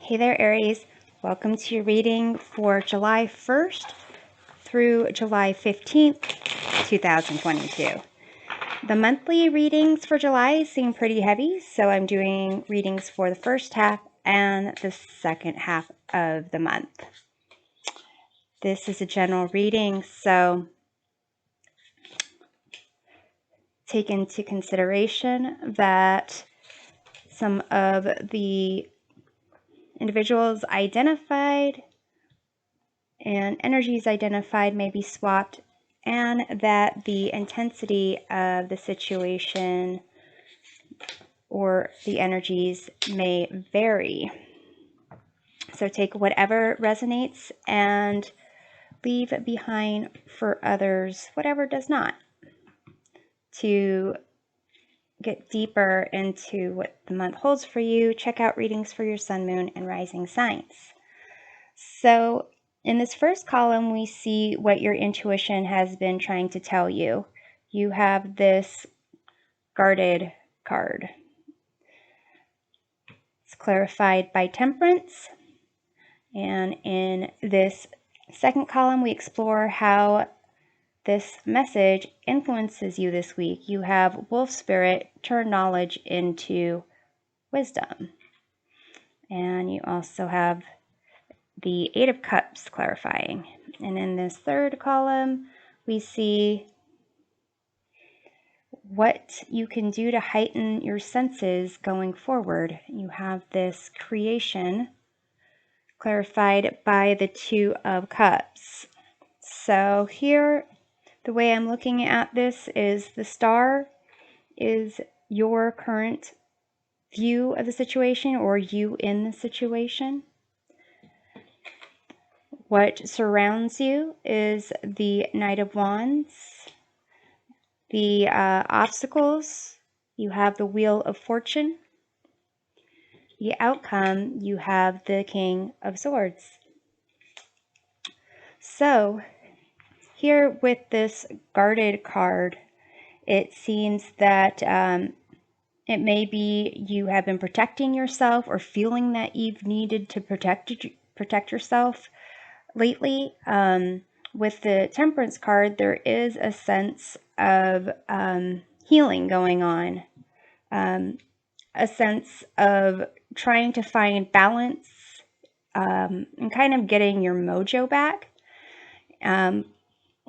Hey there, Aries. Welcome to your reading for July 1st through July 15th, 2022. The monthly readings for July seem pretty heavy, so I'm doing readings for the first half and the second half of the month. This is a general reading, so take into consideration that some of the individuals identified and energies identified may be swapped, and that the intensity of the situation or the energies may vary. So take whatever resonates and leave behind for others whatever does not. To get deeper into what the month holds for you, check out readings for your sun, moon, and rising signs. So in this first column, we see what your intuition has been trying to tell you. You have this guarded card. It's clarified by Temperance. And in this second column, we explore how this message influences you this week. You have Wolf Spirit, turn knowledge into wisdom. And you also have the Eight of Cups clarifying. And in this third column, we see what you can do to heighten your senses going forward. You have this creation clarified by the Two of Cups. So here, the way I'm looking at this is the star is your current view of the situation, or you in the situation. What surrounds you is the Knight of Wands. The obstacles, you have the Wheel of Fortune. The outcome, you have the King of Swords. So here with this guarded card, it seems that it may be you have been protecting yourself or feeling that you've needed to protect yourself lately. With the Temperance card, there is a sense of healing going on, a sense of trying to find balance and kind of getting your mojo back.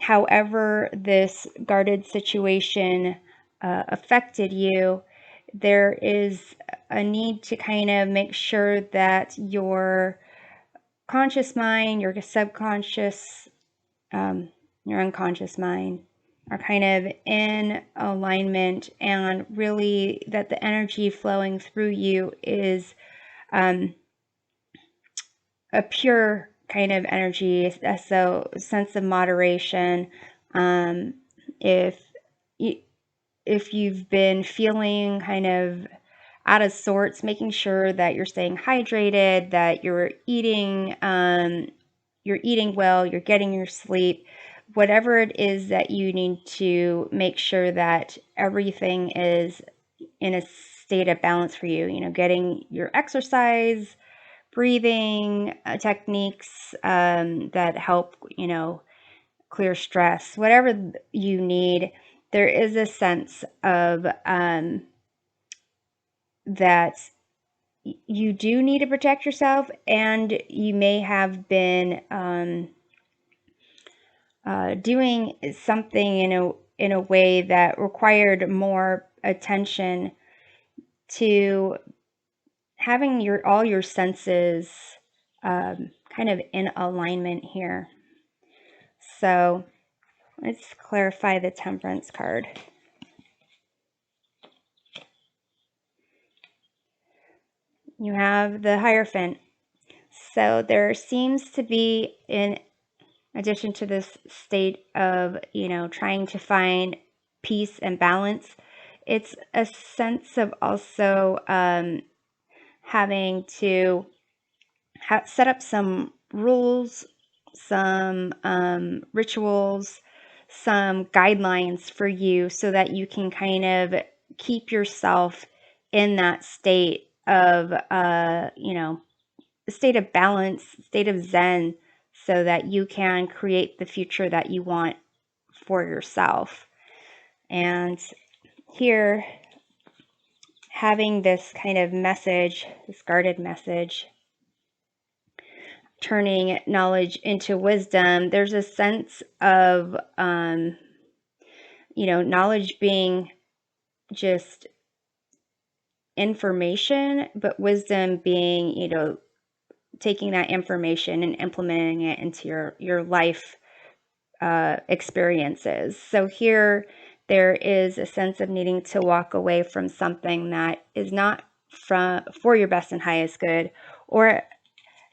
However, this guarded situation affected you, there is a need to kind of make sure that your conscious mind, your subconscious, your unconscious mind are kind of in alignment, and really that the energy flowing through you is a pure kind of energy, so sense of moderation. If you've been feeling kind of out of sorts, making sure that you're staying hydrated, that you're eating well, you're getting your sleep, whatever it is that you need to make sure that everything is in a state of balance for you, getting your exercise, breathing techniques that help, clear stress, whatever you need. There is a sense of that you do need to protect yourself, and you may have been doing something in a way that required more attention to having all your senses kind of in alignment here. So let's clarify the Temperance card. You have the Hierophant. So there seems to be, in addition to this state of, trying to find peace and balance, it's a sense of also having to set up some rules, some rituals, some guidelines for you, so that you can kind of keep yourself in that state of, state of balance, state of zen, so that you can create the future that you want for yourself. And here, having this kind of message, this guarded message, turning knowledge into wisdom, there's a sense of, knowledge being just information, but wisdom being, taking that information and implementing it into your life experiences. So here, there is a sense of needing to walk away from something that is not for your best and highest good, or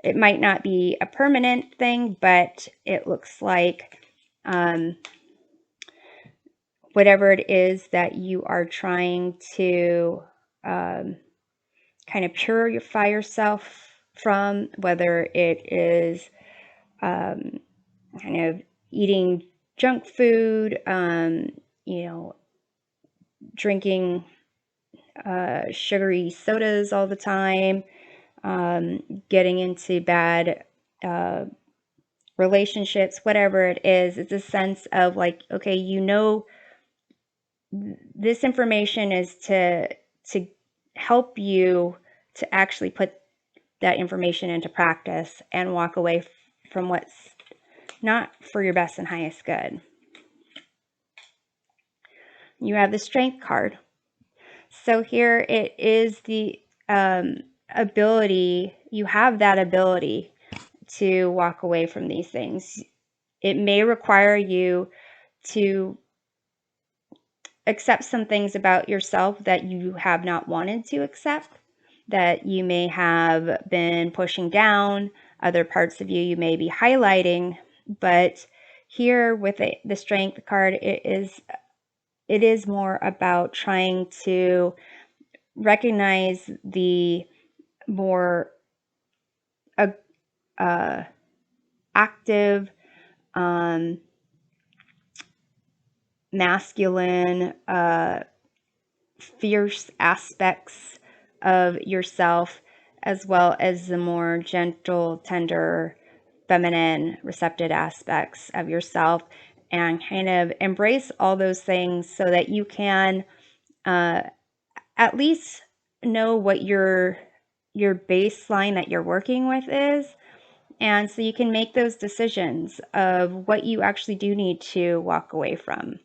it might not be a permanent thing, but it looks like whatever it is that you are trying to kind of purify yourself from, whether it is kind of eating junk food, drinking sugary sodas all the time, getting into bad relationships, whatever it is, it's a sense of like, okay, this information is to help you to actually put that information into practice and walk away from what's not for your best and highest good. You have the Strength card. So here it is the ability, you have that ability to walk away from these things. It may require you to accept some things about yourself that you have not wanted to accept, that you may have been pushing down, other parts of you may be highlighting, but here with the Strength card, it is more about trying to recognize the more active, masculine, fierce aspects of yourself, as well as the more gentle, tender, feminine, receptive aspects of yourself, and kind of embrace all those things so that you can at least know what your baseline that you're working with is. And so you can make those decisions of what you actually do need to walk away from.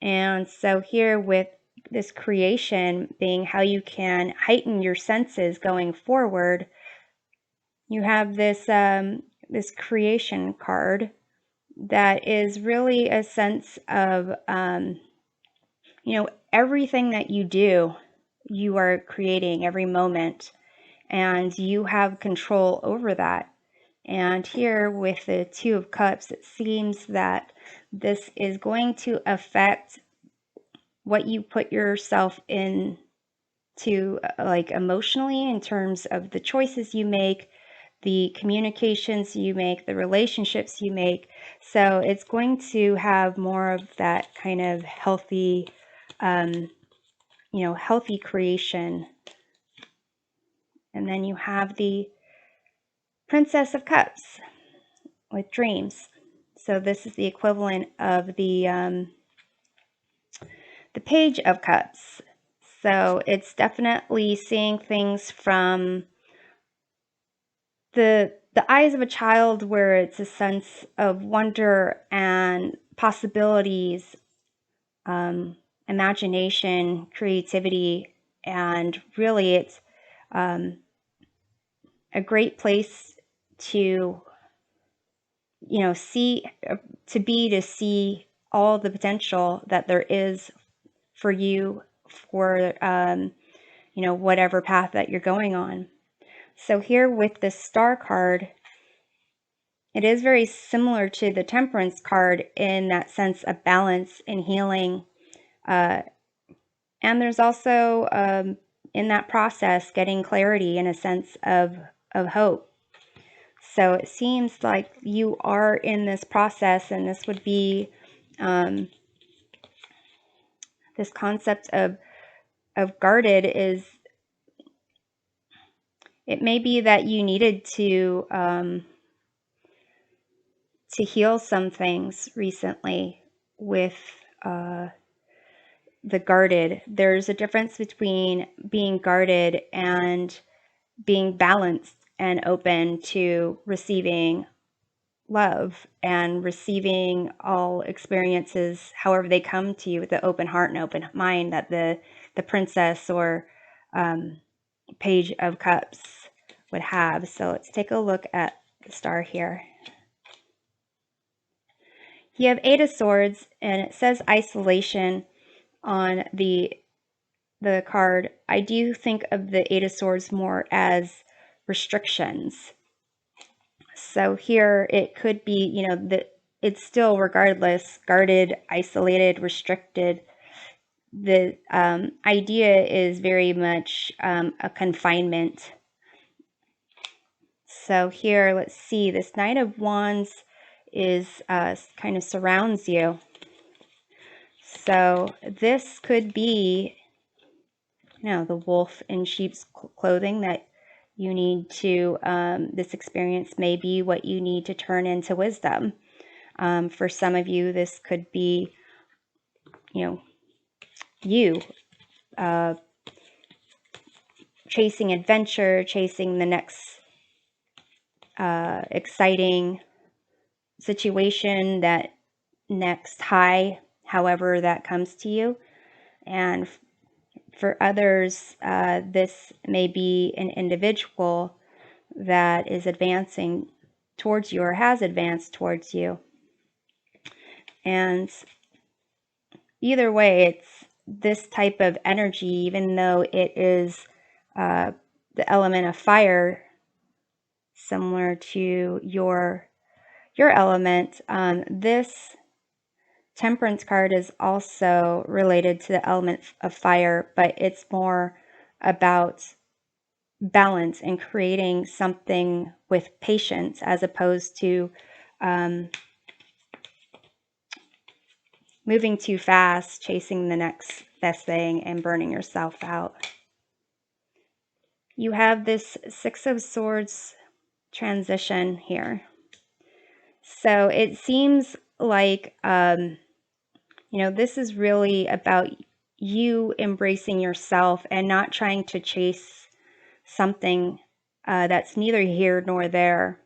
And so here with this creation being how you can heighten your senses going forward, you have this this creation card that is really a sense of everything that you do, you are creating every moment, and you have control over that. And here with the Two of Cups, it seems that this is going to affect what you put yourself in to, like, emotionally, in terms of the choices you make, the communications you make, the relationships you make. So it's going to have more of that kind of healthy, healthy creation. And then you have the Princess of Cups with dreams. So this is the equivalent of the Page of Cups. So it's definitely seeing things from the eyes of a child, where it's a sense of wonder and possibilities, imagination, creativity, and really it's a great place to see all the potential that there is for you, for whatever path that you're going on. So here with the Star card, it is very similar to the Temperance card in that sense of balance and healing. And there's also, in that process, getting clarity and a sense of hope. So it seems like you are in this process, and this would be this concept of guarded is It may be that you needed to heal some things recently with the guarded. There's a difference between being guarded and being balanced and open to receiving love and receiving all experiences however they come to you with the open heart and open mind that the princess or page of cups would have. So let's take a look at the star here. You have Eight of Swords, and it says isolation on the card. I do think of the Eight of Swords more as restrictions. So here it could be, you know, that it's still regardless guarded, isolated, restricted. The idea is very much a confinement. So here, let's see, this Knight of Wands is kind of surrounds you. So this could be, you know, the wolf in sheep's clothing that you need to, this experience may be what you need to turn into wisdom. For some of you, this could be, you know, you chasing adventure, chasing the next exciting situation, that next high, however that comes to you. And for others, this may be an individual that is advancing towards you or has advanced towards you. And either way, it's this type of energy, even though it is the element of fire, similar to your element. This Temperance card is also related to the element of fire, but it's more about balance and creating something with patience as opposed to moving too fast, chasing the next best thing, and burning yourself out. You have this Six of Swords transition here. So it seems like, you know, this is really about you embracing yourself and not trying to chase something that's neither here nor there.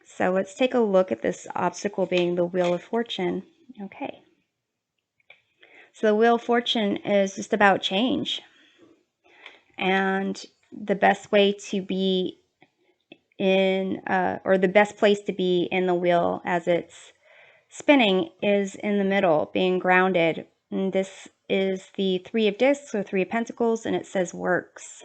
So let's take a look at this obstacle being the Wheel of Fortune. Okay. So the Wheel of Fortune is just about change. And the best way to be in, or the best place to be in the wheel as it's spinning is in the middle, being grounded. And this is the Three of Discs or Three of Pentacles, and it says works.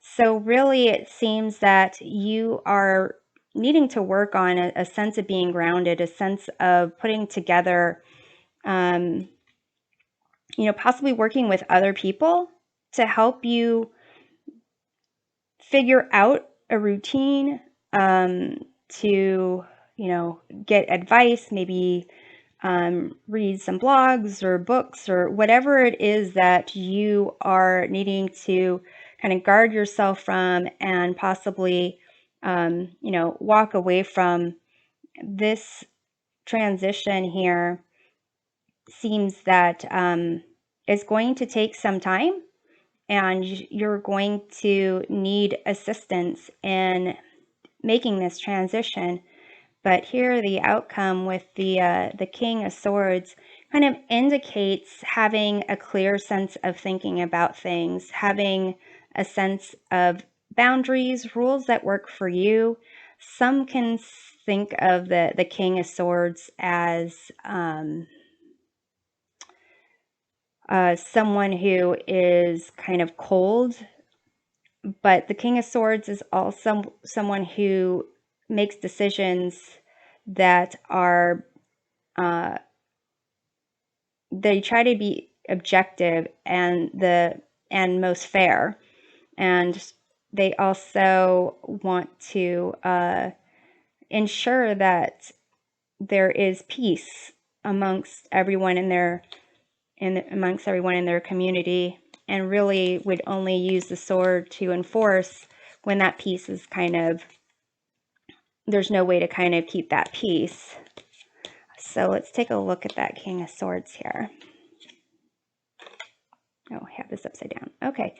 So really it seems that you are needing to work on a sense of being grounded, a sense of putting together, you know, possibly working with other people to help you figure out a routine, to, you know, get advice, maybe read some blogs or books or whatever it is that you are needing to kind of guard yourself from and possibly, you know, walk away from. This transition here seems that it's going to take some time, and you're going to need assistance in making this transition. But here the outcome with the King of Swords kind of indicates having a clear sense of thinking about things, having a sense of boundaries, rules that work for you. Some can think of the King of Swords as someone who is kind of cold, but the King of Swords is also someone who makes decisions that are, they try to be objective and most fair, and they also want to ensure that there is peace amongst everyone in their community. and really would only use the sword to enforce when that peace is kind of, there's no way to kind of keep that peace. So let's take a look at that King of Swords here. Oh, I have this upside down. Okay.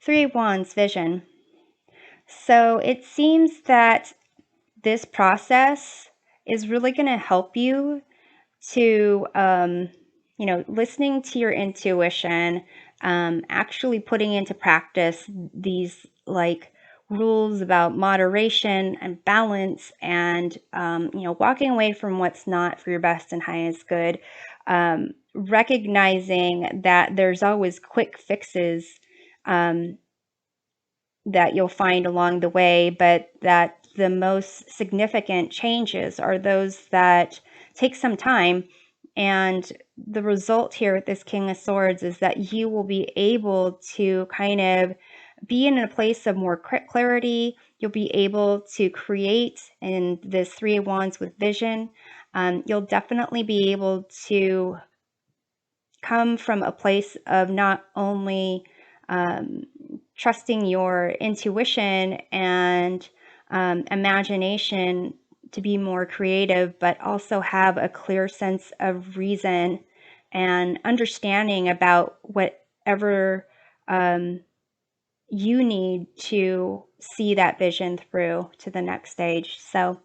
Three of Wands, vision. So it seems that this process is really going to help you to, listening to your intuition, actually putting into practice these like rules about moderation and balance, and, walking away from what's not for your best and highest good, recognizing that there's always quick fixes that you'll find along the way, but that the most significant changes are those that take some time. And the result here with this King of Swords is that you will be able to kind of be in a place of more clarity. You'll be able to create in this Three of Wands with vision. You'll definitely be able to come from a place of not only trusting your intuition and imagination to be more creative, but also have a clear sense of reason and understanding about whatever you need to see that vision through to the next stage. So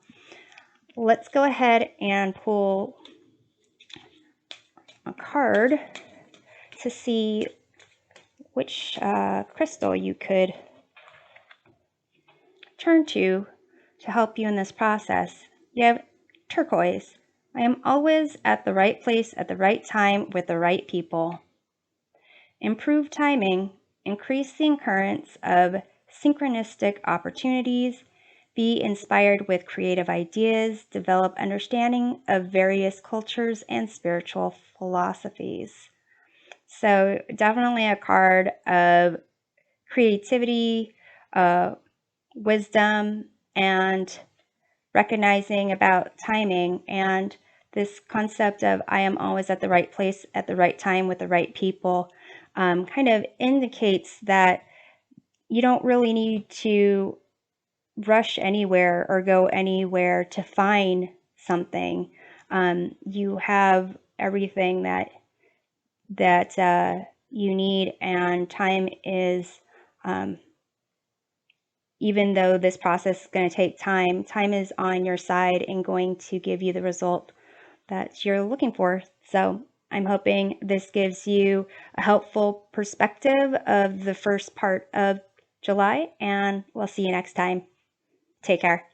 let's go ahead and pull a card to see which crystal you could turn to help you in this process. You have turquoise. I am always at the right place at the right time with the right people. Improve timing, increase the occurrence of synchronistic opportunities, be inspired with creative ideas, develop understanding of various cultures and spiritual philosophies. So definitely a card of creativity, wisdom, and recognizing about timing, and this concept of I am always at the right place at the right time with the right people kind of indicates that you don't really need to rush anywhere or go anywhere to find something. You have everything that you need, and time is, even though this process is going to take time, time is on your side and going to give you the result that you're looking for. So I'm hoping this gives you a helpful perspective of the first part of July, and we'll see you next time. Take care.